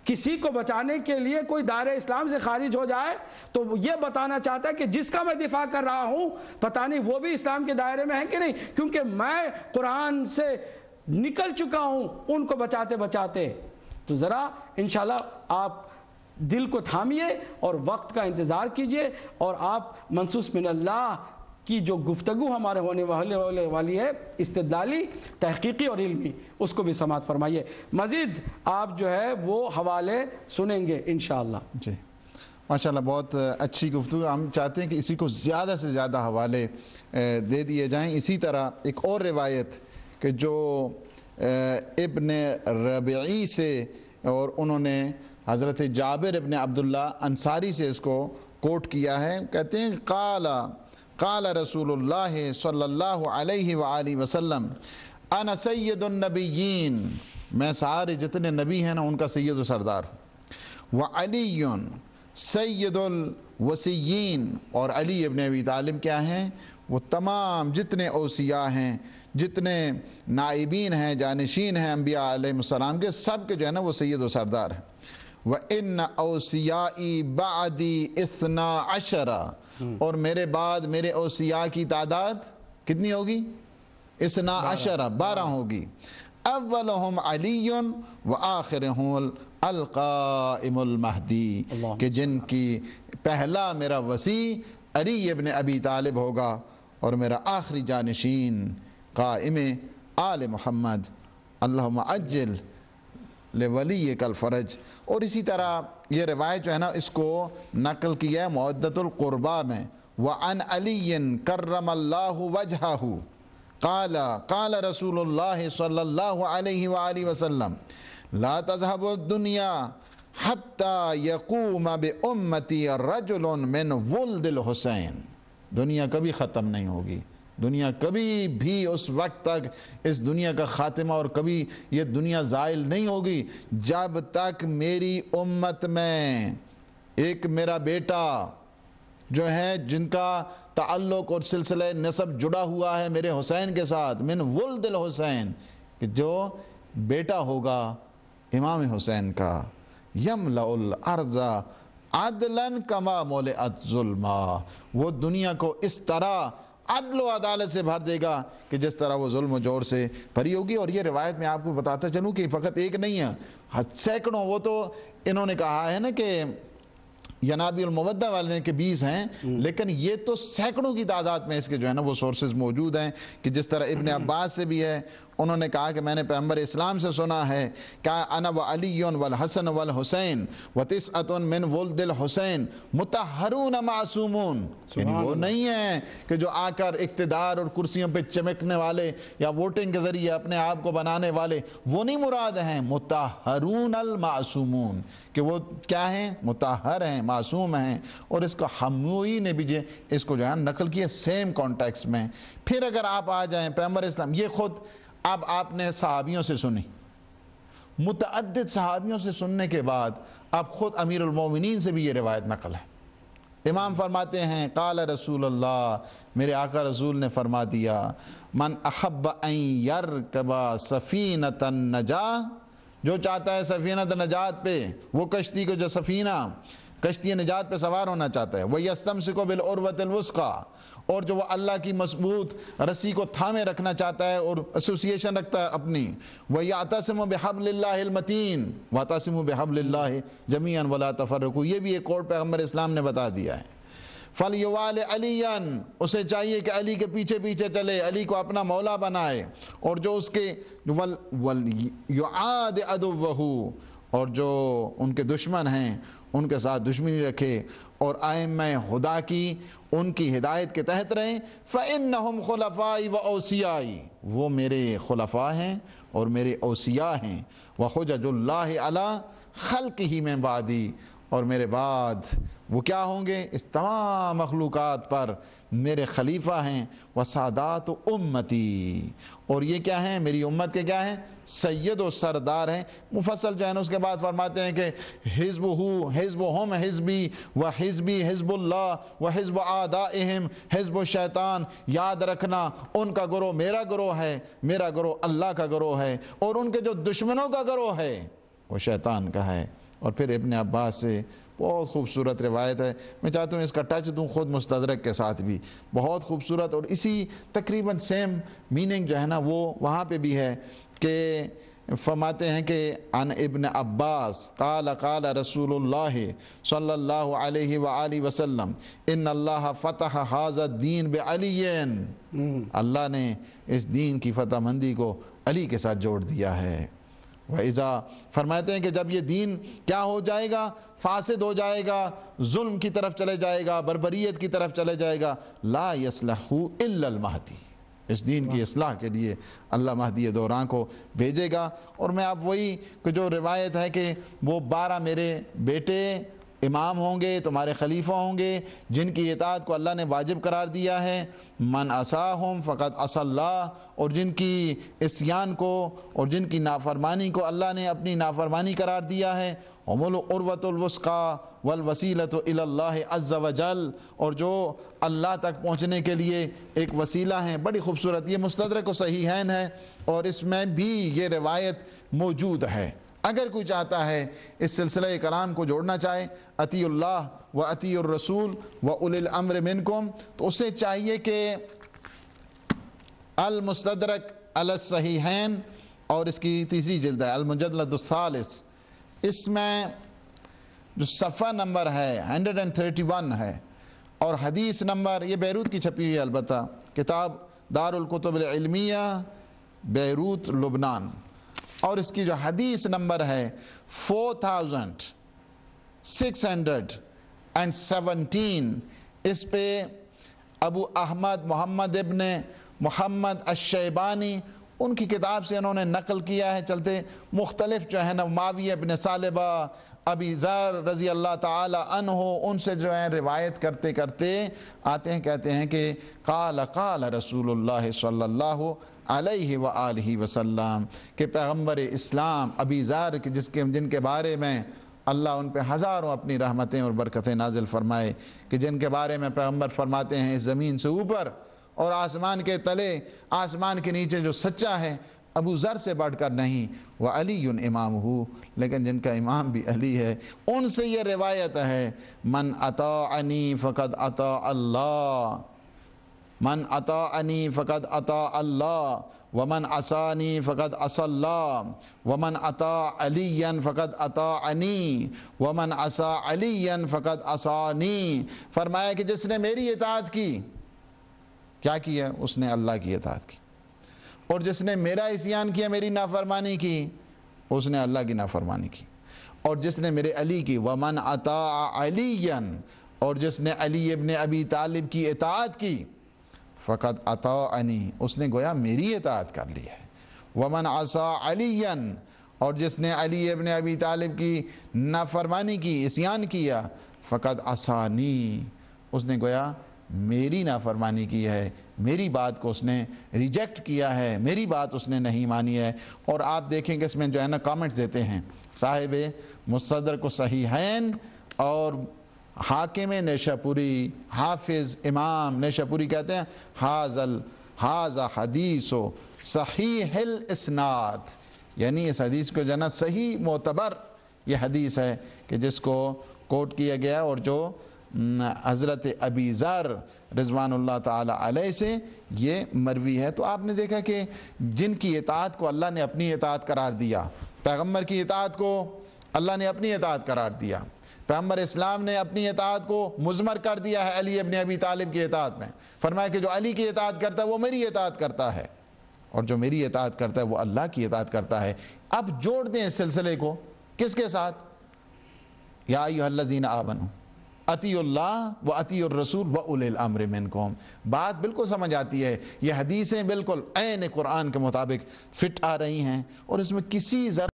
کسی کو بچانے کے لیے کوئی دائرہ اسلام سے خارج ہو جائے تو یہ بتانا چاہتا ہے کہ جس کا میں دفاع کر رہا ہوں پتہ نہیں وہ بھی اسلام کے دائرے میں ہے کہ نہیں، کیونکہ میں قرآن سے نکل چکا ہوں ان کو بچاتے بچاتے۔ تو ذرا انشاءاللہ آپ دل کو تھامیے اور وقت کا انتظار کیجئے، اور آپ منصوص من اللہ کی جو گفتگو ہمارے ہونے والی ہے استدلالی، تحقیقی اور علمی، اس کو بھی سماعت فرمائیے۔ مزید آپ جو ہے وہ حوالے سنیں گے انشاءاللہ۔ جی ماشاءاللہ، بہت اچھی گفتگو۔ ہم چاہتے ہیں کہ اسی کو زیادہ سے زیادہ حوالے دے دیے جائیں۔ اسی طرح ایک اور روایت کہ جو ابن ربعی سے، اور انہوں نے حضرت جابر ابن عبداللہ انصاری سے اس کو کوٹ کیا ہے، کہتے ہیں قال رسول اللہ صلی اللہ علیہ وآلہ وسلم انا سید النبیین، میں سارے جتنے نبی ہیں نا ان کا سید و سردار ہوں، وعلی سید الوسیین، اور علی ابن ابی طالب کیا ہیں، وہ تمام جتنے اوصیاء ہیں، جتنے نائبین ہیں، جانشین ہیں انبیاء علیہ السلام کے، سب کے جو ہے نا وہ سید و سردار ہیں۔ وَإِنَّ أَوْصِيَائِي بَعْدِي 12، اور میرے بعد میرے اوصیاء کی تعداد کتنی ہوگی؟ 12، 12 ہوگی۔ اولہم علی وآخرہم القائم المہدی، کہ جن کی پہلا میرا وصی علی ابن ابی طالب ہوگا، اور میرا آخری جانشین قائم آل محمد، اللہم عجل لولیک الفرج۔ اور اسی طرح یہ روایت جو ہے نا اس کو نقل کیا ہے مودۃ القربہ میں، وعن علی کرم اللہ وجہہ قال رسول اللہ صلی اللہ علیہ وآلہ وسلم لا تذهب الدنیا حتی یقوم بامتی رجل من ولد الحسین۔ دنیا کبھی ختم نہیں ہوگی، دنیا کبھی بھی اس وقت تک اس دنیا کا خاتمہ، اور کبھی یہ دنیا زائل نہیں ہوگی جب تک میری امت میں ایک میرا بیٹا جو ہے جن کا تعلق اور سلسلہ نسب جڑا ہوا ہے میرے حسین کے ساتھ، من ولد الحسین، کہ جو بیٹا ہوگا امام حسین کا، یملأ الارض عدلا کما ملئت ظلما، وہ دنیا کو اس طرح عدل و عدالت سے بھر دے گا کہ جس طرح وہ ظلم و جور سے بھری ہوگی۔ اور یہ روایت میں آپ کو بتاتا چلوں کہ فقط ایک نہیں ہے، سینکڑوں، وہ تو انہوں نے کہا ہے نا کہ ینابی المودہ والے کے 20 ہیں، لیکن یہ تو سینکڑوں کی تعداد میں اس کے جو ہے نا وہ سورسز موجود ہیں، کہ جس طرح ابن عباس سے بھی ہے، انہوں نے کہا کہ میں نے پیغمبر اسلام سے سنا ہے کہ انا وعلی والحسن والحسین وتسعۃ من ولد الحسین مطہرون معصومون، یعنی وہ نہیں ہیں کہ جو آ کر اقتدار اور کرسیوں پہ چمکنے والے یا ووٹنگ کے ذریعے اپنے آپ کو بنانے والے، وہ نہیں مراد ہیں، مطہرون المعصومون، کہ وہ کیا ہیں، مطہر ہیں، معصوم ہیں۔ اور اس کو حموی نے بھی اس کو جو ہے نقل کیا سیم کانٹیکس میں۔ پھر اگر آپ آ جائیں پیغمبر اسلام، یہ خود اب آپ نے صحابیوں سے سنی، متعدد صحابیوں سے سننے کے بعد اب خود امیر المومنین سے بھی یہ روایت نقل ہے۔ امام فرماتے ہیں قال رسول اللہ، میرے آقا رسول نے فرما دیا، من احب ان یرکب سفینۃ النجاہ، جو چاہتا ہے سفینۃ نجات پہ، وہ کشتی کو جو سفینہ کشتی نجات پہ سوار ہونا چاہتا ہے، وَيَسْتَمْسِكُ بِالْعُرْوَةِ الْوُثْقَى، اور جو وہ اللہ کی مضبوط رسی کو تھامے رکھنا چاہتا ہے اور ایسوسیشن رکھتا ہے اپنی، وَيَعْتَصِمُ بِحَبْلِ اللَّهِ الْمَتِينِ وَاعْتَصِمُوا بِحَبْلِ اللَّهِ جَمِيعًا وَلَا تَفَرَّقُوا، یہ بھی ایک اور پیغمبر اسلام نے بتا دیا ہے۔ فَلْيُوَالِ عَلِيًّا، اسے چاہیے کہ علی کے پیچھے پیچھے چلے، علی کو اپنا مولا بنائے، اور جو اس کے وَلْيُعَادِ عَدُوَّهُ، اور جو ان کے دشمن ہیں ان کے ساتھ دشمنی رکھے، اور ائمہ خدا کی ان کی ہدایت کے تحت رہیں۔ فَإِنَّهُمْ خُلَفَائِي وَأَوْصِيَائِي، وہ میرے خلفاء ہیں اور میرے اوصیاء ہیں، وَحُجَجُ اللَّهِ عَلَىٰ خَلْقِهِ مِن بَعْدِي، اور میرے بعد وہ کیا ہوں گے، اس تمام مخلوقات پر میرے خلیفہ ہیں، وسادات امتی، اور یہ کیا ہیں، میری امت کے کیا ہیں، سید و سردار ہیں۔ مفصل جو ہے نا اس کے بعد فرماتے ہیں کہ حزبہم حزبی و حزبی حزب اللہ و حزب اعدائہم حزب الشیطان، یاد رکھنا ان کا گروہ میرا گروہ ہے، میرا گروہ اللہ کا گروہ ہے، اور ان کے جو دشمنوں کا گروہ ہے وہ شیطان کا ہے۔ اور پھر ابن عباس سے بہت خوبصورت روایت ہے، میں چاہتا ہوں اس کا ٹچ دوں خود مستدرک کے ساتھ بھی، بہت خوبصورت، اور اسی تقریباً سیم میننگ جو ہے نا وہ وہاں پہ بھی ہے کہ فرماتے ہیں کہ عن ابن عباس قال قال رسول اللہ صلی اللہ علیہ وآلہ وسلم ان اللہ فتح ھذا الدین بعلی، اللہ نے اس دین کی فتح مندی کو علی کے ساتھ جوڑ دیا ہے۔ وَإِذَا فرماتے ہیں کہ جب یہ دین کیا ہو جائے گا، فاسد ہو جائے گا، ظلم کی طرف چلے جائے گا، بربریت کی طرف چلے جائے گا، لا يصلح الا المہدی، اس دین کی اصلاح کے لیے اللہ مہدی دوران کو بھیجے گا۔ اور میں آپ وہی کہ جو روایت ہے کہ وہ 12 میرے بیٹے امام ہوں گے، تمہارے خلیفہ ہوں گے، جن کی اطاعت کو اللہ نے واجب قرار دیا ہے، من عصاہم فقد عصى اللہ، اور جن کی عصیان کو اور جن کی نافرمانی کو اللہ نے اپنی نافرمانی قرار دیا ہے، هم العروۃ الوثقی والوسیلۃ الی اللہ عز وجل، اور جو اللہ تک پہنچنے کے لیے ایک وسیلہ ہیں۔ بڑی خوبصورت، یہ مستدرک و صحیحین ہے اور اس میں بھی یہ روایت موجود ہے۔ اگر کوئی چاہتا ہے اس سلسلہ کلام کو جوڑنا چاہے، اطیعوا اللہ و اطیعوا الرسول و اولی الامر منکم، تو اسے چاہیے کہ المستدرک علی الصحیحین، اور اس کی تیسری جلد ہے المجلد الثالث، اس میں جو صفحہ نمبر ہے 131 ہے، اور حدیث نمبر، یہ بیروت کی چھپی ہوئی ہے البتہ، کتاب دار الکتب العلمیہ بیروت لبنان، اور اس کی جو حدیث نمبر ہے 4617، اس پہ ابو احمد محمد ابن محمد الشیبانی ان کی کتاب سے انہوں نے نقل کیا ہے، چلتے مختلف جو ہے نا معاویہ ابن ثعلبہ، ابی ذر رضی اللہ تعالی عنہ، ان سے جو ہے روایت کرتے کرتے آتے ہیں، کہتے ہیں کہ قال قال رسول اللہ صلی اللہ علیہ وآلہ وسلم، کہ پیغمبر اسلام ابی ذر جن کے بارے میں اللہ ان پہ ہزاروں اپنی رحمتیں اور برکتیں نازل فرمائے، کہ جن کے بارے میں پیغمبر فرماتے ہیں اس زمین سے اوپر اور آسمان کے تلے، آسمان کے نیچے جو سچا ہے ابو ذر سے بڑھ کر نہیں، وعلی امامہ، لیکن جن کا امام بھی علی ہے، ان سے یہ روایت ہے من اطاعنی فقد اطاع اللہ، من اطاعنی فقد اطاع اللہ، ومن عصانی فقد عصى اللہ، ومن اطاع علی فقد اطاعنی، ومن عصى علی فقد عصانی۔ فرمایا کہ جس نے میری اطاعت کی، کیا کیا؟ اس نے اللہ کی اطاعت کی، اور جس نے میرا عصیان کیا، میری نافرمانی کی، اس نے اللہ کی نافرمانی کی، اور جس نے میرے علی کی، ومن اطاع علی، اور جس نے علی ابن ابی طالب کی اطاعت کی، فقد اطاعنی، اس نے گویا میری اطاعت کر لی ہے، ومن عصى علی، اور جس نے علی ابن ابی طالب کی نافرمانی کی، عصیان کیا، فقد عصانی، اس نے گویا میری نافرمانی کی ہے، میری بات کو اس نے ریجیکٹ کیا ہے، میری بات اس نے نہیں مانی ہے۔ اور آپ دیکھیں کہ اس میں جو ہے نا کامنٹس دیتے ہیں صاحب مستدرک صحیحین اور حاکم نیشاپوری، حافظ امام نیشاپوری کہتے ہیں ھذا حدیث صحیح الاسناد، یعنی اس حدیث کو جو ہے نا صحیح معتبر یہ حدیث ہے کہ جس کو کوٹ کیا گیا، اور جو حضرت ابی ذر رضوان اللہ تعالی علیہ سے یہ مروی ہے۔ تو آپ نے دیکھا کہ جن کی اطاعت کو اللہ نے اپنی اطاعت قرار دیا، پیغمبر کی اطاعت کو اللہ نے اپنی اطاعت قرار دیا، پیغمبر اسلام نے اپنی اطاعت کو مضمر کر دیا ہے علی ابن ابی طالب کی اطاعت میں، فرمایا کہ جو علی کی اطاعت کرتا ہے وہ میری اطاعت کرتا ہے، اور جو میری اطاعت کرتا ہے وہ اللہ کی اطاعت کرتا ہے۔ اب جوڑ دیں اس سلسلے کو کس کے ساتھ؟ یا ایھا الذین آمنوا اطیعوا اللہ و اطیعوا الرسول و اولی الامر منکم، بات بالکل سمجھ آتی ہے، یہ حدیثیں بالکل عین قرآن کے مطابق فٹ آ رہی ہیں، اور اس میں کسی ذرا